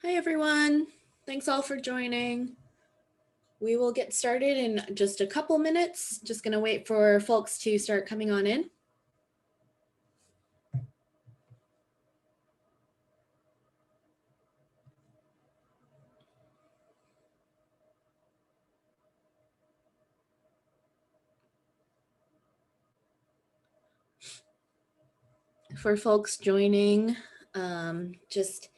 Hi, everyone. Thanks all for joining. We will get started in just a couple minutes. Just going to wait for folks to start coming on in. For folks joining, just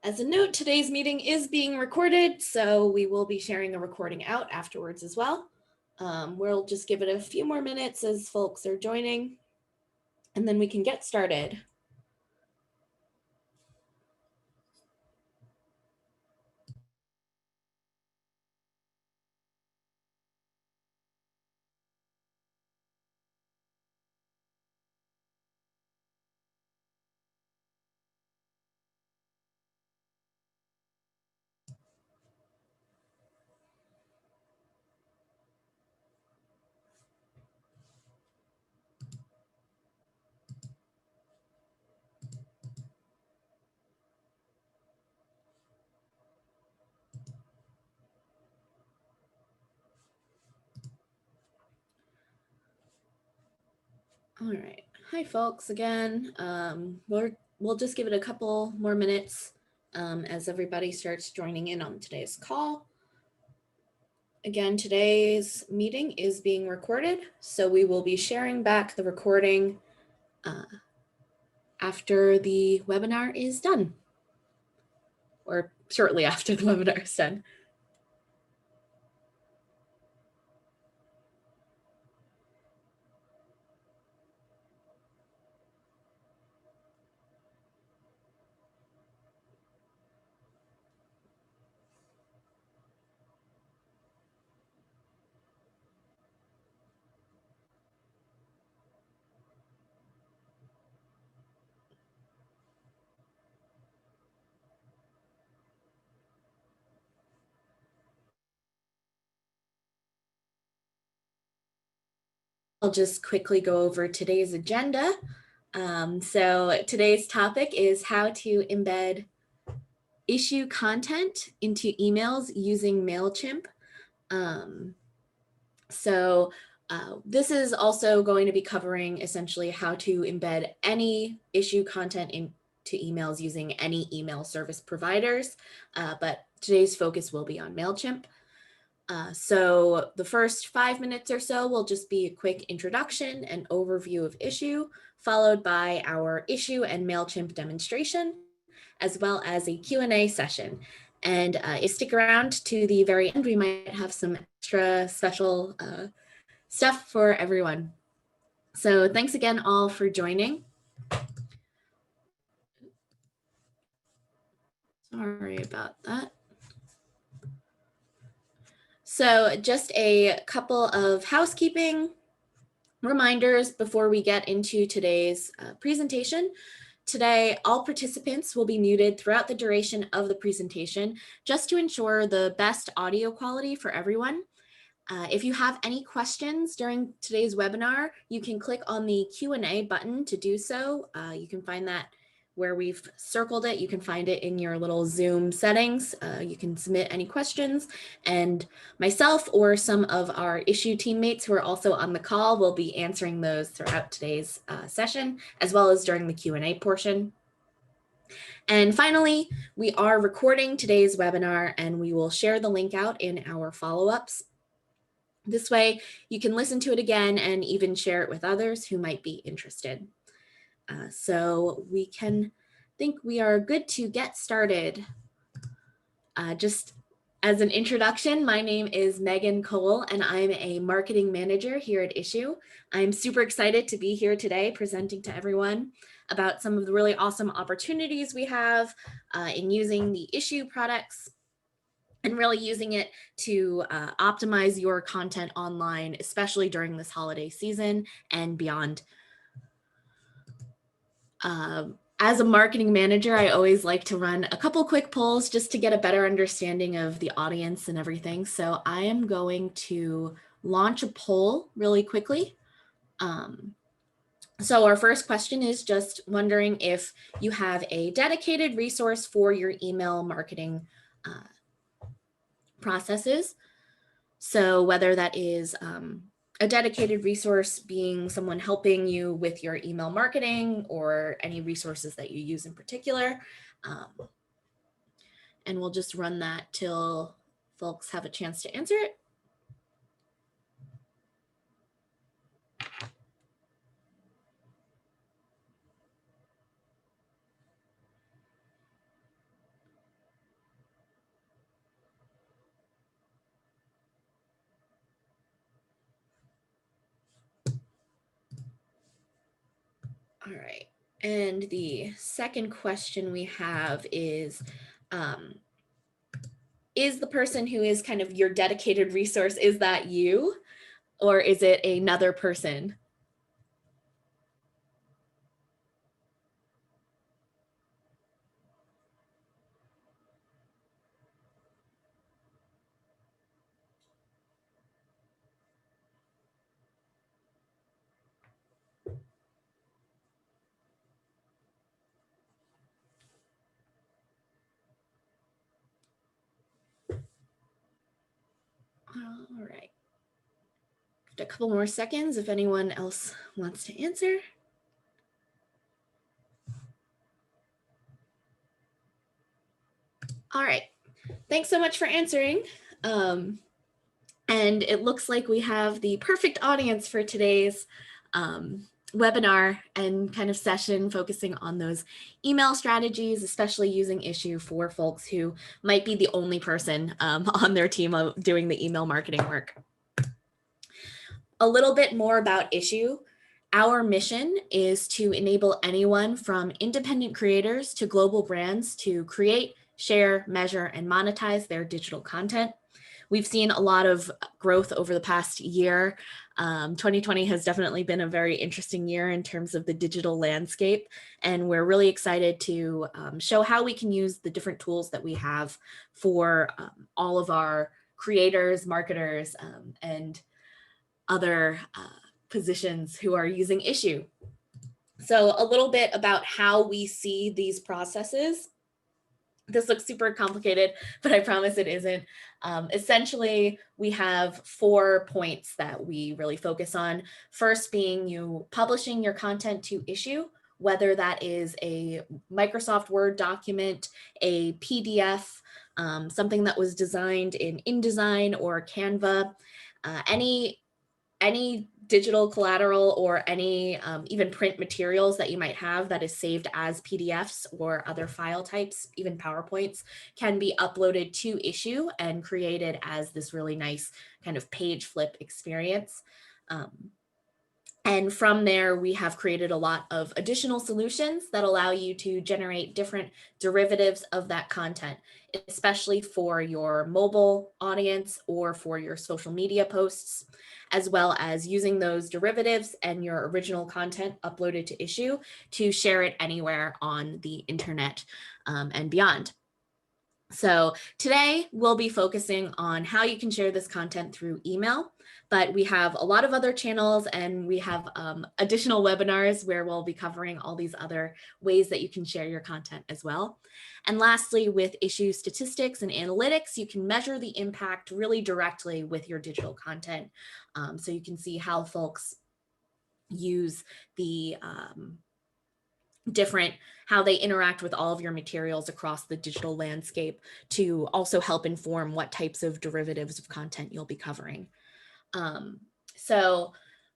as a note, today's meeting is being recorded, so we will be sharing the recording out afterwards as well. We'll just give it a few more minutes as folks are joining, and then we can get started. All right. Hi, folks, again. We'll just give it a couple more minutes as everybody starts joining in on today's call. Again, today's meeting is being recorded, so we will be sharing back the recording after the webinar is done, or shortly after the webinar is done. I'll just quickly go over today's agenda. So today's topic is how to embed issue content into emails using MailChimp. This is also going to be covering essentially how to embed any issue content into emails using any email service providers, but today's focus will be on MailChimp. So the first 5 minutes or so will just be a quick introduction and overview of issue, followed by our issue and MailChimp demonstration, as well as a Q&A session. And if you stick around to the very end, we might have some extra special stuff for everyone. So thanks again all for joining. Sorry about that. So just a couple of housekeeping reminders before we get into today's presentation. Today, all participants will be muted throughout the duration of the presentation, just to ensure the best audio quality for everyone. If you have any questions during today's webinar, you can click on the Q&A button to do so. You can find that where we've circled it. You can find it in your little Zoom settings. You can submit any questions, and myself or some of our issue teammates who are also on the call will be answering those throughout today's session, as well as during the Q&A portion. And finally, we are recording today's webinar, and we will share the link out in our follow-ups. This way, you can listen to it again and even share it with others who might be interested. So we think we are good to get started. Just as an introduction, my name is Megan Cole, and I'm a marketing manager here at Issue. I'm super excited to be here today presenting to everyone about some of the really awesome opportunities we have in using the Issue products and really using it to optimize your content online, especially during this holiday season and beyond. As a marketing manager, I always like to run a couple quick polls just to get a better understanding of the audience and everything. So I am going to launch a poll really quickly. So our first question is just wondering if you have a dedicated resource for your email marketing processes. So whether that is a dedicated resource being someone helping you with your email marketing or any resources that you use in particular. And we'll just run that till folks have a chance to answer it. All right. And the second question we have is the person who is kind of your dedicated resource, is that you, or is it another person? All right. A couple more seconds if anyone else wants to answer. All right. Thanks so much for answering. And it looks like we have the perfect audience for today's webinar and kind of session focusing on those email strategies, especially using Issue for folks who might be the only person on their team doing the email marketing work. A little bit more about Issue. Our mission is to enable anyone from independent creators to global brands to create, share, measure, and monetize their digital content. We've seen a lot of growth over the past year. 2020 has definitely been a very interesting year in terms of the digital landscape, and we're really excited to show how we can use the different tools that we have for all of our creators, marketers, and other positions who are using Issue. So a little bit about how we see these processes. This looks super complicated, but I promise it isn't. Essentially, we have 4 points that we really focus on. First being you publishing your content to Issue, whether that is a Microsoft Word document, a PDF, something that was designed in InDesign or Canva, any digital collateral or any even print materials that you might have that is saved as PDFs or other file types, even PowerPoints, can be uploaded to Issue and created as this really nice kind of page flip experience. And from there, we have created a lot of additional solutions that allow you to generate different derivatives of that content, especially for your mobile audience or for your social media posts, as well as using those derivatives and your original content uploaded to Issue to share it anywhere on the internet and beyond. So today we'll be focusing on how you can share this content through email, but we have a lot of other channels and we have additional webinars where we'll be covering all these other ways that you can share your content as well. And lastly, with Issue statistics and analytics, you can measure the impact really directly with your digital content. So you can see how folks use the how they interact with all of your materials across the digital landscape to also help inform what types of derivatives of content you'll be covering. So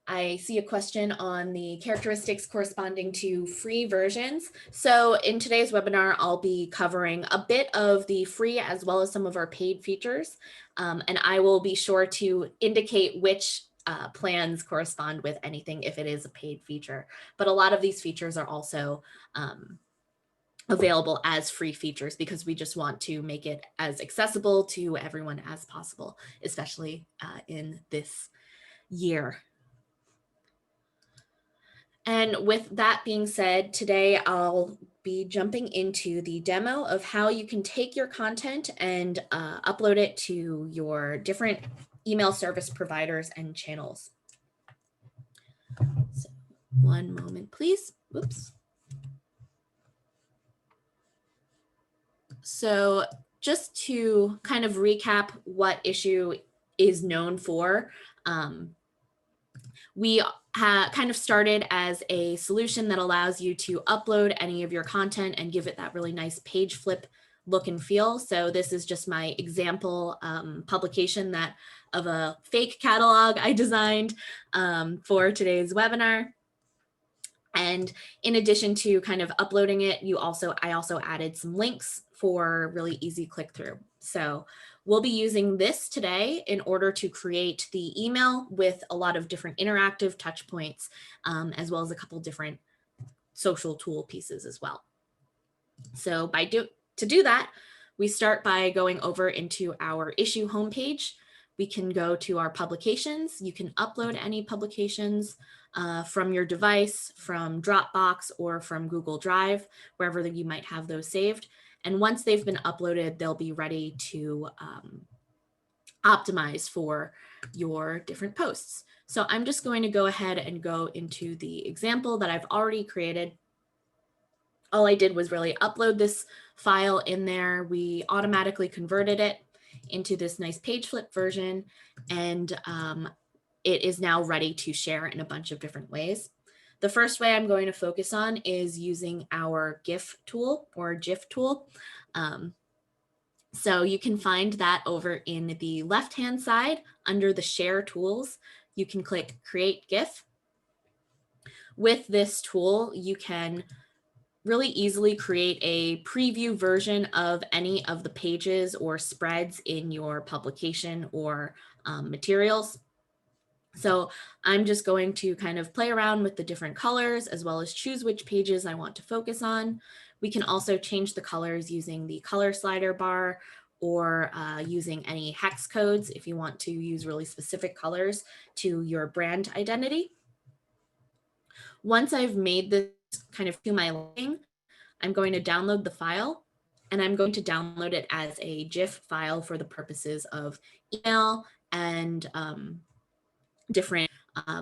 I see a question on the characteristics corresponding to free versions. So in today's webinar, I'll be covering a bit of the free as well as some of our paid features. And I will be sure to indicate which plans correspond with anything if it is a paid feature. But a lot of these features are also available as free features because we just want to make it as accessible to everyone as possible, especially in this year. And with that being said, today I'll be jumping into the demo of how you can take your content and upload it to your different email service providers and channels. So One moment, please. Oops. So just to kind of recap what Issue is known for, we kind of started as a solution that allows you to upload any of your content and give it that really nice page flip look and feel. So this is just my example publication of a fake catalog I designed for today's webinar. And in addition to kind of uploading it, I also added some links for really easy click through. So we'll be using this today in order to create the email with a lot of different interactive touch points, as well as a couple different social tool pieces as well. So to do that, we start by going over into our issue homepage. We can go to our publications. You can upload any publications from your device, from Dropbox, or from Google Drive, wherever you might have those saved. And once they've been uploaded, they'll be ready to optimize for your different posts. So I'm just going to go ahead and go into the example that I've already created. All I did was really upload this file in there. We automatically converted it into this nice page flip version, and it is now ready to share in a bunch of different ways. The first way I'm going to focus on is using our GIF tool or GIF tool. So you can find that over in the left-hand side under the Share Tools. You can click Create GIF. With this tool, you can really easily create a preview version of any of the pages or spreads in your publication or materials. So I'm just going to kind of play around with the different colors as well as choose which pages I want to focus on. We can also change the colors using the color slider bar or using any hex codes if you want to use really specific colors to your brand identity. Once I've made this kind of to my liking, I'm going to download the file, and I'm going to download it as a GIF file for the purposes of email and different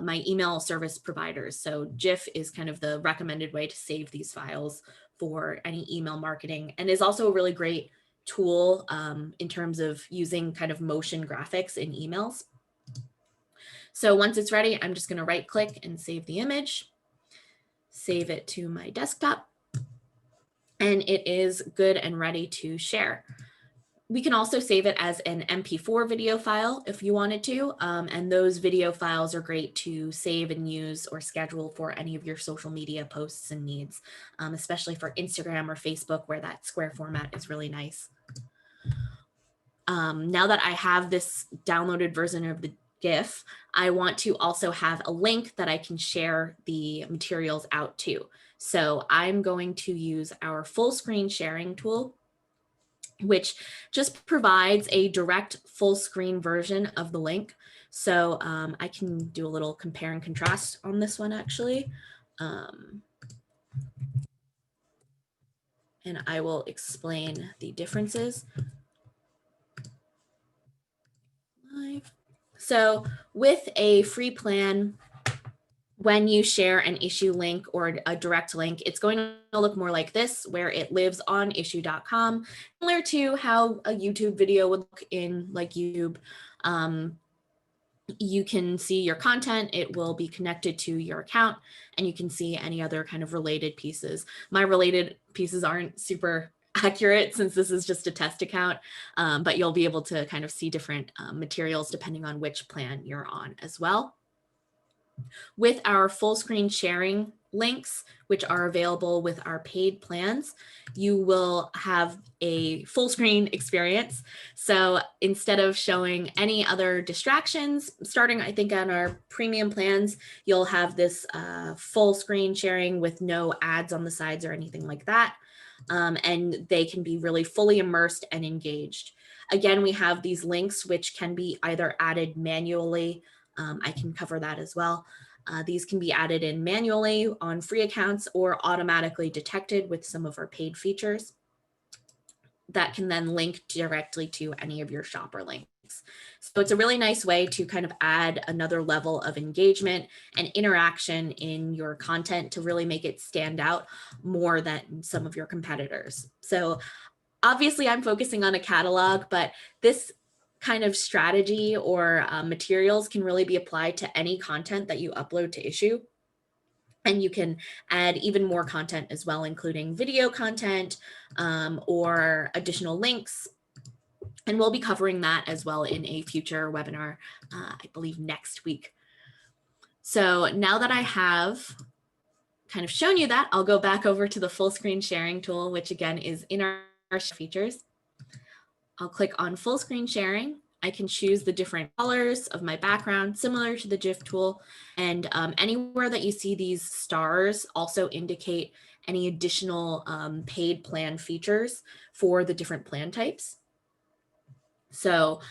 my email service providers. So GIF is kind of the recommended way to save these files for any email marketing, and is also a really great tool in terms of using kind of motion graphics in emails. So once it's ready, I'm just going to right click and save the image, save it to my desktop, and it is good and ready to share. We can also save it as an MP4 video file if you wanted to, and those video files are great to save and use or schedule for any of your social media posts and needs, especially for Instagram or Facebook, where that square format is really nice. Now that I have this downloaded version of the GIF, I want to also have a link that I can share the materials out to. So I'm going to use our full screen sharing tool, which just provides a direct full screen version of the link. So I can do a little compare and contrast on this one actually. And I will explain the differences. So with a free plan, when you share an issue link or a direct link, it's going to look more like this, where it lives on issue.com, similar to how a YouTube video would look in like YouTube. You can see your content, it will be connected to your account, and you can see any other kind of related pieces. My related pieces aren't super accurate since this is just a test account, but you'll be able to kind of see different materials depending on which plan you're on as well. With our full screen sharing links, which are available with our paid plans, you will have a full screen experience. So instead of showing any other distractions, starting I think on our premium plans, you'll have this full screen sharing with no ads on the sides or anything like that. And they can be really fully immersed and engaged. Again, we have these links which can be either added manually. I can cover that as well. These can be added in manually on free accounts or automatically detected with some of our paid features that can then link directly to any of your shopper links. So it's a really nice way to kind of add another level of engagement and interaction in your content to really make it stand out more than some of your competitors. So obviously I'm focusing on a catalog, but this kind of strategy or materials can really be applied to any content that you upload to Issue. And you can add even more content as well, including video content or additional links. And we'll be covering that as well in a future webinar, I believe next week. So now that I have kind of shown you that, I'll go back over to the full screen sharing tool, which again is in our features. I'll click on full screen sharing. I can choose the different colors of my background, similar to the GIF tool. And anywhere that you see these stars also indicate any additional paid plan features for the different plan types. So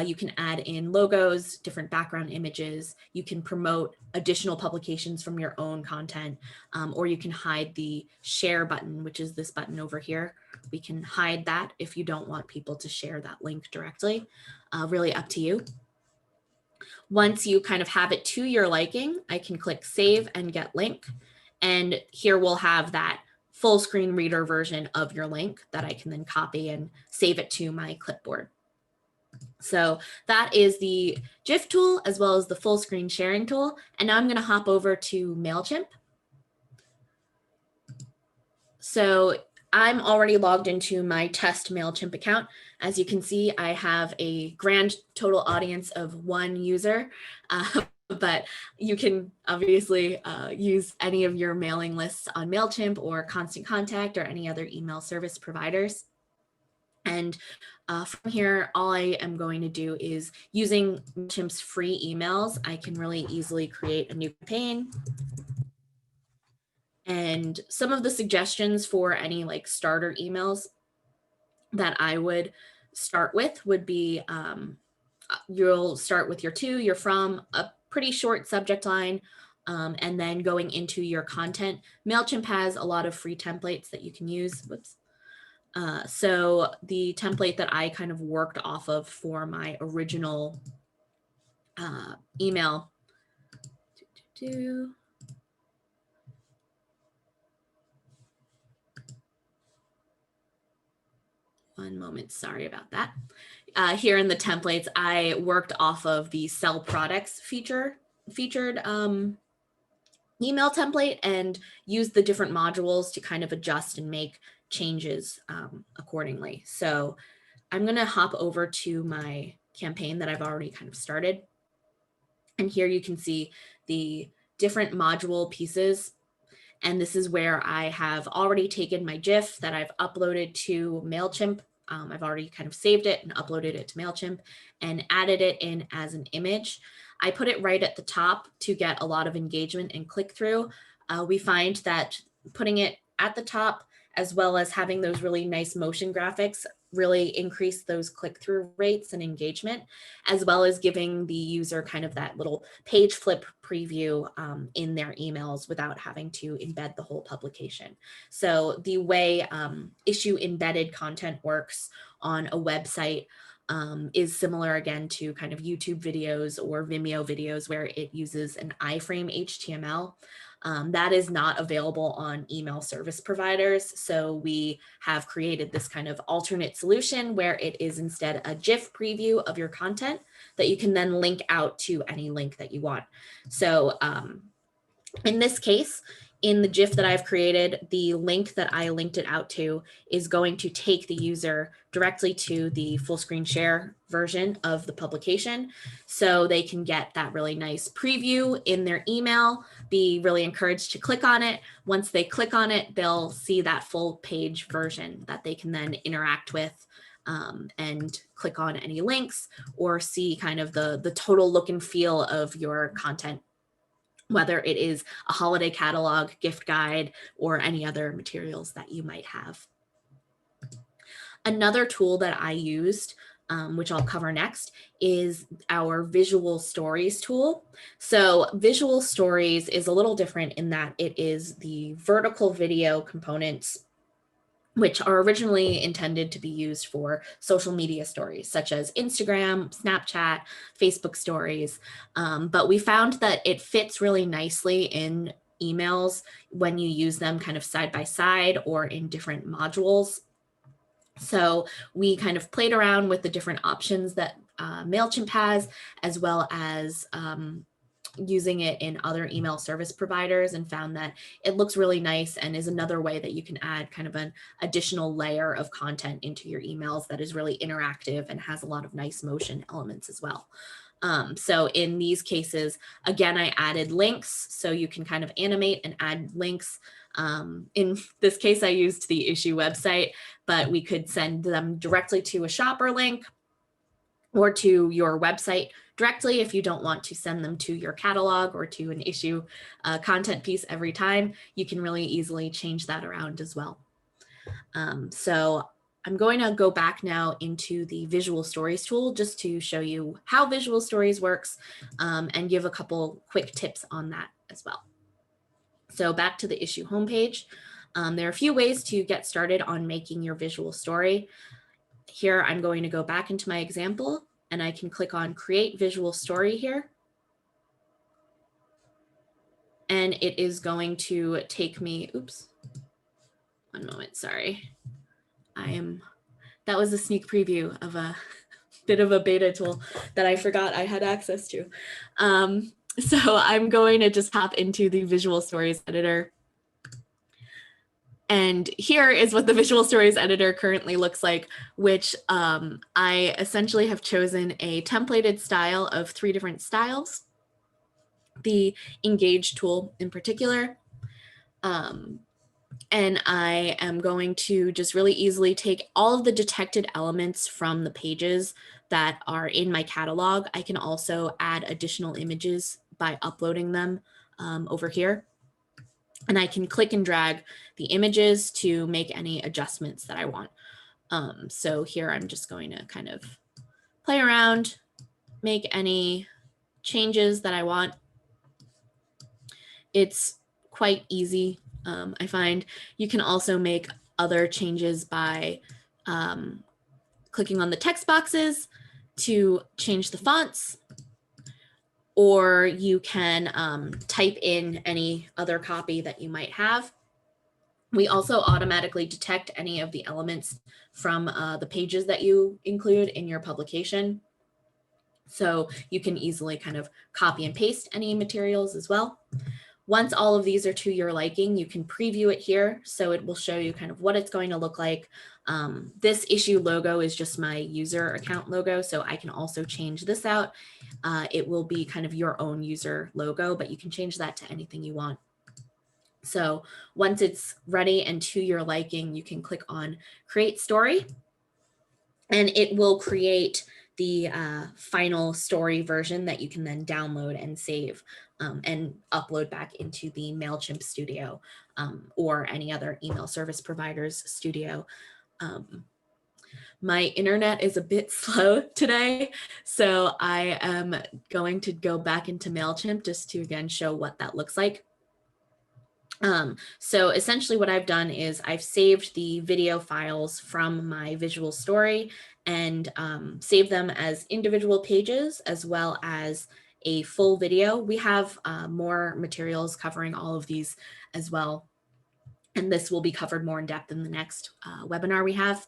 you can add in logos, different background images. You can promote additional publications from your own content, or you can hide the share button, which is this button over here. We can hide that if you don't want people to share that link directly. Really up to you. Once you kind of have it to your liking, I can click save and get link. And here we'll have that full screen reader version of your link that I can then copy and save it to my clipboard. So that is the GIF tool as well as the full screen sharing tool. And now I'm going to hop over to MailChimp. So I'm already logged into my test MailChimp account. As you can see, I have a grand total audience of 1 user, but you can obviously use any of your mailing lists on MailChimp or Constant Contact or any other email service providers. And from here, all I am going to do is using MailChimp's free emails, I can really easily create a new campaign. And some of the suggestions for any like starter emails that I would start with would be you'll start with your to, your from, a pretty short subject line, and then going into your content. MailChimp has a lot of free templates that you can use. Whoops. So the template that I kind of worked off of for my original email. One moment, sorry about that. Here in the templates, I worked off of the sell products featured email template and used the different modules to kind of adjust and make changes accordingly. So I'm going to hop over to my campaign that I've already kind of started. And here you can see the different module pieces. And this is where I have already taken my GIF that I've uploaded to MailChimp. I've already kind of saved it and uploaded it to MailChimp and added it in as an image. I put it right at the top to get a lot of engagement and click through. We find that putting it at the top, as well as having those really nice motion graphics, really increase those click-through rates and engagement, as well as giving the user kind of that little page flip preview in their emails without having to embed the whole publication. So the way issue embedded content works on a website is similar again to kind of YouTube videos or Vimeo videos where it uses an iframe HTML. That is not available on email service providers. So we have created this kind of alternate solution where it is instead a GIF preview of your content that you can then link out to any link that you want. So in this case, in the GIF that I've created, the link that I linked it out to is going to take the user directly to the full screen share version of the publication. So they can get that really nice preview in their email, be really encouraged to click on it. Once they click on it, they'll see that full page version that they can then interact with and click on any links or see kind of the total look and feel of your content, whether it is a holiday catalog, gift guide, or any other materials that you might have. Another tool that I used, which I'll cover next, is our visual stories tool. So visual stories is a little different in that it is the vertical video components which are originally intended to be used for social media stories such as Instagram, Snapchat, Facebook stories. But we found that it fits really nicely in emails when you use them kind of side by side or in different modules. So we kind of played around with the different options that MailChimp has, as well as using it in other email service providers, and found that it looks really nice and is another way that you can add kind of an additional layer of content into your emails that is really interactive and has a lot of nice motion elements as well. So in these cases, again, I added links so you can kind of animate and add links. In this case, I used the issue website, but we could send them directly to a shopper link or to your website directly if you don't want to send them to your catalog or to an issue content piece every time. You can really easily change that around as well. So I'm going to go back now into the Visual Stories tool just to show you how Visual Stories works and give a couple quick tips on that as well. So back to the issue homepage. There are a few ways to get started on making your visual story. Here, I'm going to go back into my example and I can click on Create Visual Story here. And it is going to take me, oops, one moment, sorry. That was a sneak preview of a bit of a beta tool that I forgot I had access to. So I'm going to just hop into the Visual Stories editor. And here is what the Visual Stories editor currently looks like, which I essentially have chosen a templated style of 3 different styles. The Engage tool in particular. And I am going to just really easily take all of the detected elements from the pages that are in my catalog. I can also add additional images by uploading them over here. And I can click and drag the images to make any adjustments that I want. So here I'm just going to kind of play around, make any changes that I want. It's quite easy. I find you can also make other changes by clicking on the text boxes to change the fonts, or you can type in any other copy that you might have. We also automatically detect any of the elements from the pages that you include in your publication. So you can easily kind of copy and paste any materials as well. Once all of these are to your liking, you can preview it here. So it will show you kind of what it's going to look like. This issue logo is just my user account logo, so I can also change this out. It will be kind of your own user logo, but you can change that to anything you want. So once it's ready and to your liking, you can click on Create Story, and it will create the final story version that you can then download and save and upload back into the MailChimp studio or any other email service provider's studio. My internet is a bit slow today, so I am going to go back into MailChimp just to again show what that looks like. So essentially what I've done is I've saved the video files from my visual story and saved them as individual pages as well as a full video. We have more materials covering all of these as well. And this will be covered more in depth in the next webinar we have.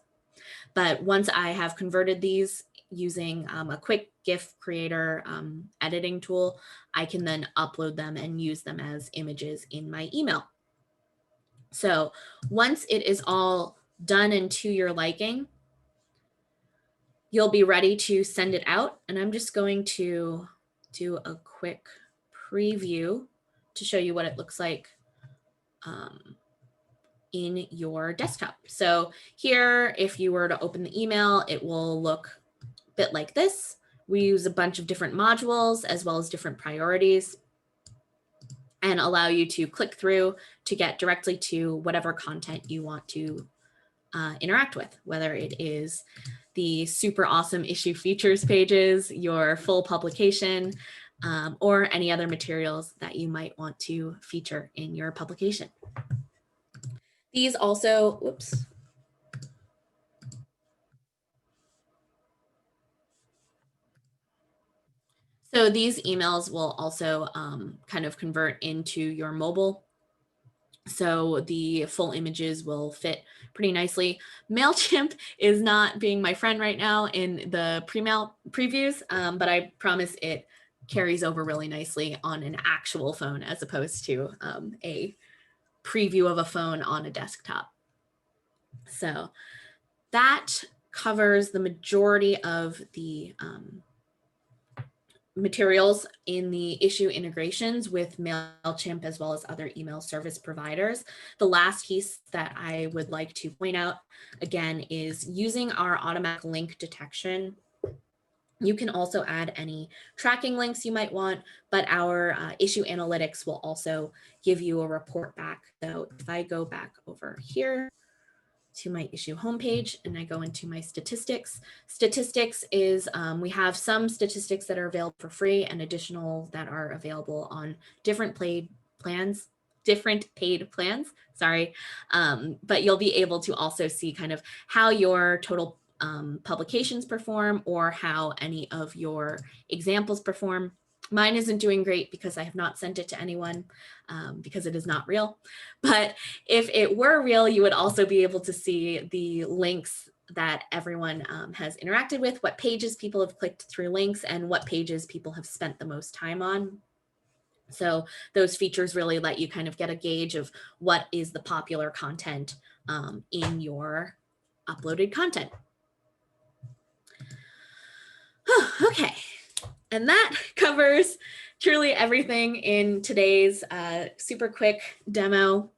But once I have converted these using a quick GIF creator editing tool, I can then upload them and use them as images in my email. So once it is all done and to your liking, you'll be ready to send it out. And I'm just going to do a quick preview to show you what it looks like in your desktop. So here, if you were to open the email, it will look a bit like this. We use a bunch of different modules as well as different priorities and allow you to click through to get directly to whatever content you want to interact with, whether it is the super awesome issue features pages, your full publication, or any other materials that you might want to feature in your publication. These also, whoops, So these emails will also kind of convert into your mobile. So the full images will fit pretty nicely. MailChimp is not being my friend right now in the pre-mail previews, but I promise it carries over really nicely on an actual phone as opposed to a preview of a phone on a desktop. So that covers the majority of the materials in the issue integrations with MailChimp as well as other email service providers. The last piece that I would like to point out again is using our automatic link detection. You can also add any tracking links you might want, but our issue analytics will also give you a report back. So if I go back over here to my issue homepage and I go into my statistics. Statistics is, we have some statistics that are available for free and additional that are available on different paid plans, sorry. But you'll be able to also see kind of how your total publications perform or how any of your examples perform. Mine isn't doing great because I have not sent it to anyone because it is not real. But if it were real, you would also be able to see the links that everyone has interacted with, what pages people have clicked through links, and what pages people have spent the most time on. So those features really let you kind of get a gauge of what is the popular content in your uploaded content. Okay, and that covers truly everything in today's super quick demo.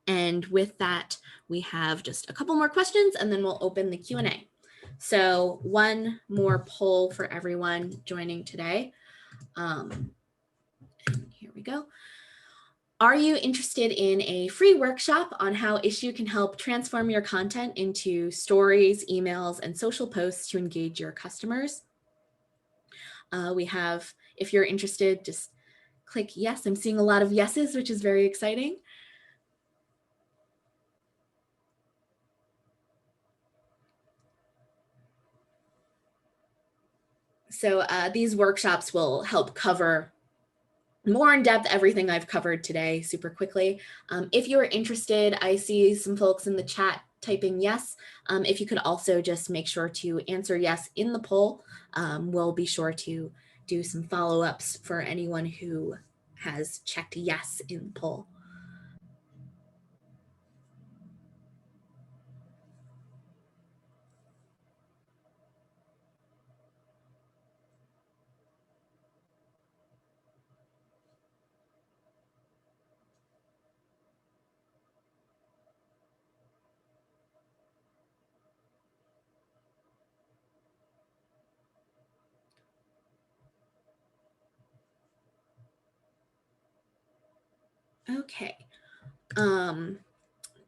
And with that, we have just a couple more questions and then we'll open the Q&A. So one more poll for everyone joining today. And here we go. Are you interested in a free workshop on how Issue can help transform your content into stories, emails, and social posts to engage your customers? We have, if you're interested, just click yes. I'm seeing a lot of yeses, which is very exciting. So these workshops will help cover more in depth everything I've covered today super quickly. If you're interested, I see some folks in the chat typing yes. If you could also just make sure to answer yes in the poll, we'll be sure to do some follow-ups for anyone who has checked yes in the poll. Okay.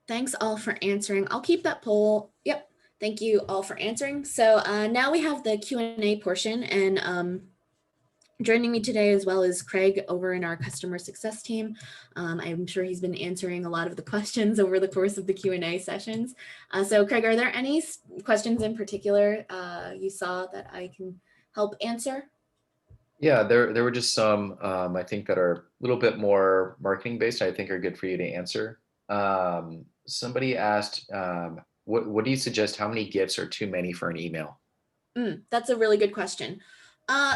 Thanks all for answering. I'll keep that poll. Yep. Thank you all for answering. So now we have the Q&A portion, and joining me today as well is Craig over in our customer success team. I'm sure he's been answering a lot of the questions over the course of the Q&A sessions. So Craig, are there any questions in particular you saw that I can help answer? Yeah, there were just some I think that are a little bit more marketing based. I think are good for you to answer. Somebody asked, what do you suggest? How many gifts are too many for an email? That's a really good question.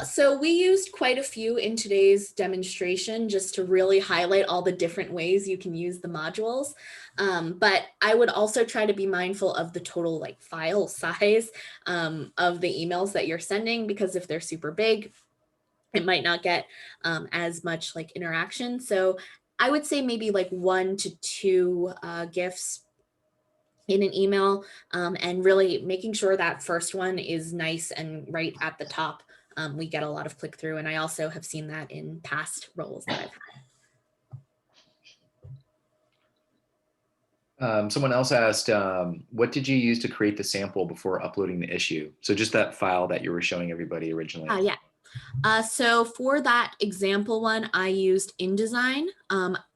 So we used quite a few in today's demonstration just to really highlight all the different ways you can use the modules. But I would also try to be mindful of the total like file size of the emails that you're sending, because if they're super big, it might not get as much like interaction. So I would say maybe like 1 to 2 gifts in an email, and really making sure that first one is nice and right at the top. We get a lot of click through, and I also have seen that in past roles that I've had. Someone else asked, what did you use to create the sample before uploading the issue? So just that file that you were showing everybody originally. Yeah. So for that example one, I used InDesign.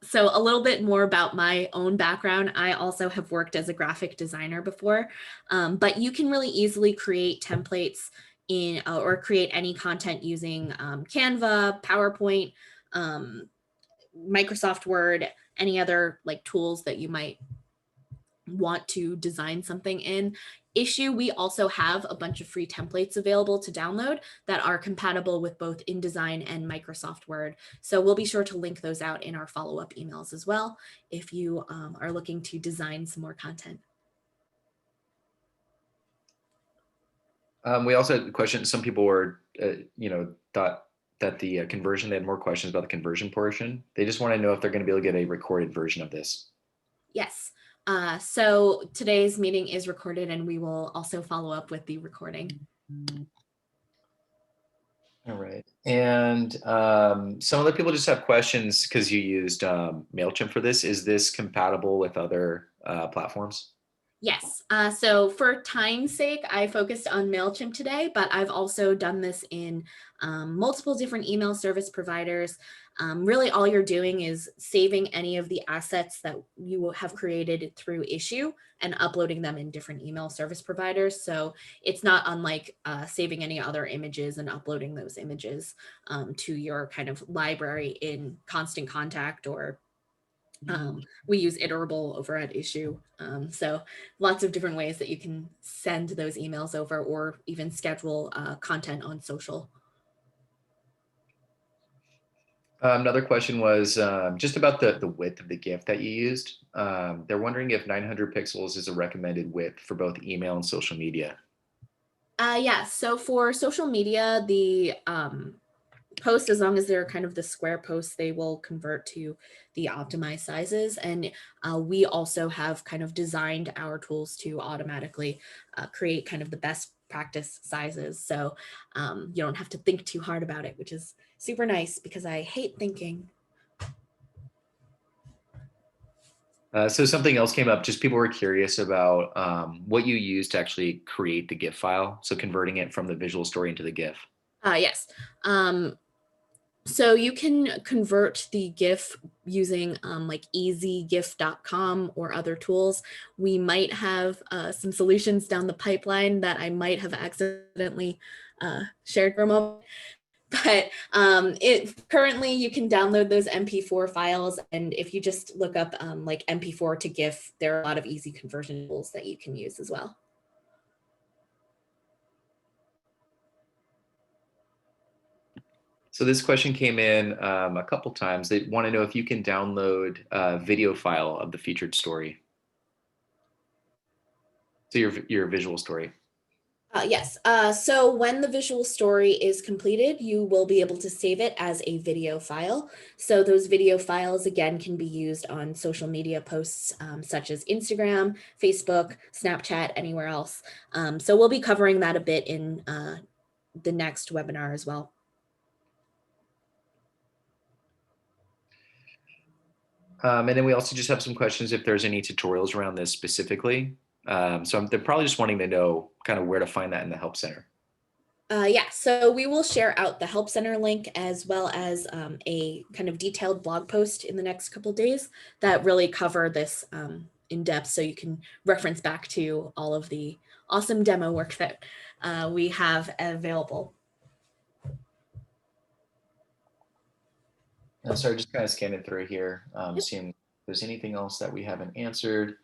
So a little bit more about my own background. I also have worked as a graphic designer before, but you can really easily create templates in or create any content using Canva, PowerPoint, Microsoft Word, any other like tools that you might want to design something in. Issue, we also have a bunch of free templates available to download that are compatible with both InDesign and Microsoft Word. So we'll be sure to link those out in our follow-up emails as well if you are looking to design some more content. We also had a question. Some people were, thought that the conversion, they had more questions about the conversion portion. They just want to know if they're going to be able to get a recorded version of this. Yes. So today's meeting is recorded and we will also follow up with the recording. All right. And some other people just have questions because you used MailChimp for this. Is this compatible with other platforms? Yes. So for time's sake, I focused on MailChimp today, but I've also done this in multiple different email service providers. Really, all you're doing is saving any of the assets that you will have created through Issue and uploading them in different email service providers. So it's not unlike saving any other images and uploading those images to your kind of library in Constant Contact, or we use Iterable over at Issue. So lots of different ways that you can send those emails over or even schedule content on social. Another question was just about the width of the GIF that you used. They're wondering if 900 pixels is a recommended width for both email and social media. Yeah, so for social media, the posts, as long as they're kind of the square posts, they will convert to the optimized sizes. And we also have kind of designed our tools to automatically create kind of the best practice sizes. So you don't have to think too hard about it, which is super nice because I hate thinking. So something else came up, just people were curious about what you use to actually create the GIF file. So converting it from the visual story into the GIF. Yes. So you can convert the GIF using like easygif.com or other tools. We might have some solutions down the pipeline that I might have accidentally shared for a moment. But currently you can download those MP4 files. And if you just look up like MP4 to GIF, there are a lot of easy conversion tools that you can use as well. So this question came in a couple times. They want to know if you can download a video file of the featured story. So your visual story. Yes. So when the visual story is completed, you will be able to save it as a video file. So those video files, again, can be used on social media posts such as Instagram, Facebook, Snapchat, anywhere else. So we'll be covering that a bit in the next webinar as well. And then we also just have some questions if there's any tutorials around this specifically. So they're probably just wanting to know kind of where to find that in the Help Center. Yeah, so we will share out the Help Center link as well as a kind of detailed blog post in the next couple of days that really cover this in depth, so you can reference back to all of the awesome demo work that we have available. Sorry, just kind of scanning through here, seeing if there's anything else that we haven't answered.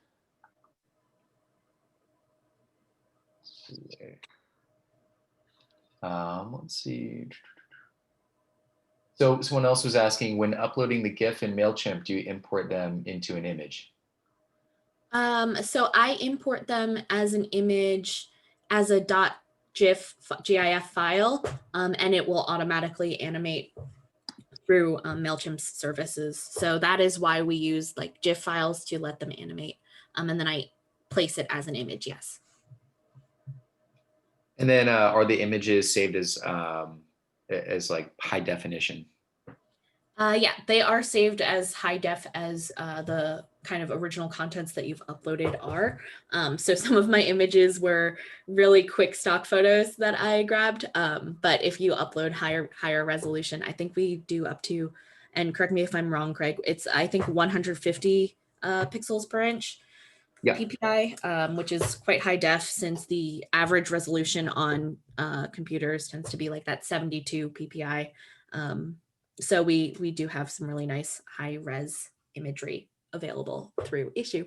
Let's see. So someone else was asking, when uploading the GIF in MailChimp, do you import them into an image? So I import them as an image, as a .gif file, and it will automatically animate through MailChimp's services. So that is why we use like GIF files to let them animate. And then I place it as an image, yes. And then are the images saved as like high definition? Yeah, they are saved as high def as the kind of original contents that you've uploaded are. So some of my images were really quick stock photos that I grabbed. But if you upload higher resolution, I think we do up to, and correct me if I'm wrong, Craig, it's I think 150 pixels per inch Yeah. PPI, which is quite high def since the average resolution on computers tends to be like that 72 PPI. So we do have some really nice high res imagery available through Issue.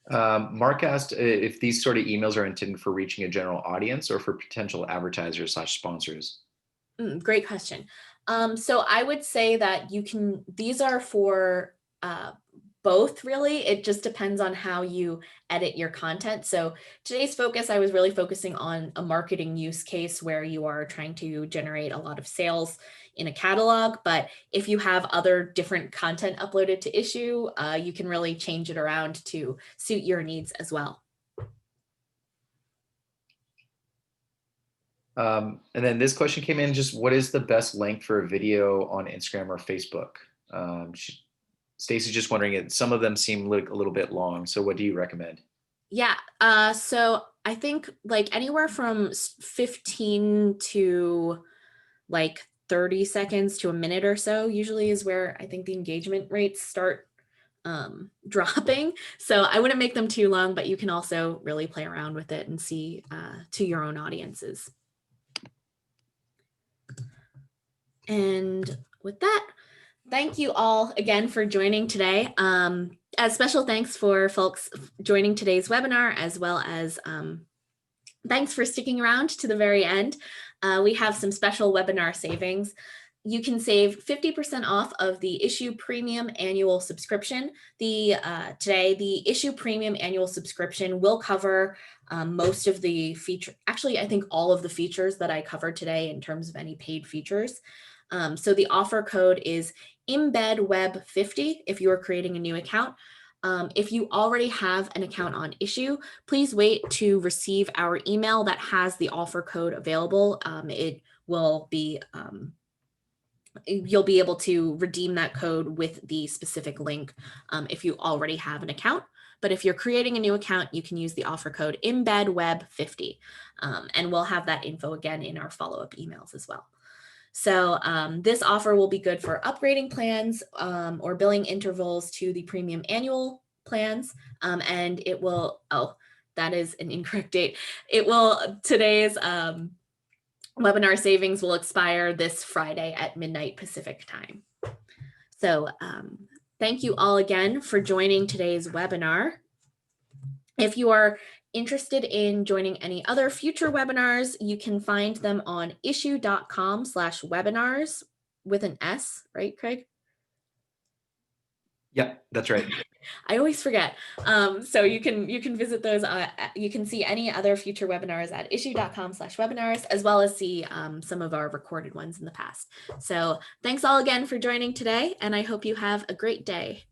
Mark asked if these sort of emails are intended for reaching a general audience or for potential advertisers / sponsors. Great question. So I would say that these are for both really. It just depends on how you edit your content. So today's focus, I was really focusing on a marketing use case where you are trying to generate a lot of sales in a catalog. But if you have other different content uploaded to Issue, you can really change it around to suit your needs as well. And then this question came in, just what is the best length for a video on Instagram or Facebook? Stacy's just wondering it. Some of them seem like a little bit long. So what do you recommend? Yeah. So I think like anywhere from 15 to like 30 seconds to a minute or so usually is where I think the engagement rates start dropping. So I wouldn't make them too long, but you can also really play around with it and see to your own audiences. And with that, thank you all again for joining today. As special thanks for folks joining today's webinar, as well as thanks for sticking around to the very end. We have some special webinar savings. You can save 50% off of the Issue Premium annual subscription. Today, the Issue Premium annual subscription will cover most of the feature. Actually, I think all of the features that I covered today in terms of any paid features. So the offer code is EmbedWeb50 if you are creating a new account. If you already have an account on Issue, please wait to receive our email that has the offer code available. It will be, you'll be able to redeem that code with the specific link if you already have an account. But if you're creating a new account, you can use the offer code EmbedWeb50. And we'll have that info again in our follow-up emails as well. So this offer will be good for upgrading plans or billing intervals to the premium annual plans. And it will, oh, that is an incorrect date. Today's webinar savings will expire this Friday at midnight Pacific time. So thank you all again for joining today's webinar. If you are interested in joining any other future webinars, you can find them on issue.com/webinars with an S, right, Craig? Yeah, that's right. I always forget. So you can visit those. You can see any other future webinars at issue.com/webinars, as well as see some of our recorded ones in the past. So thanks all again for joining today, and I hope you have a great day.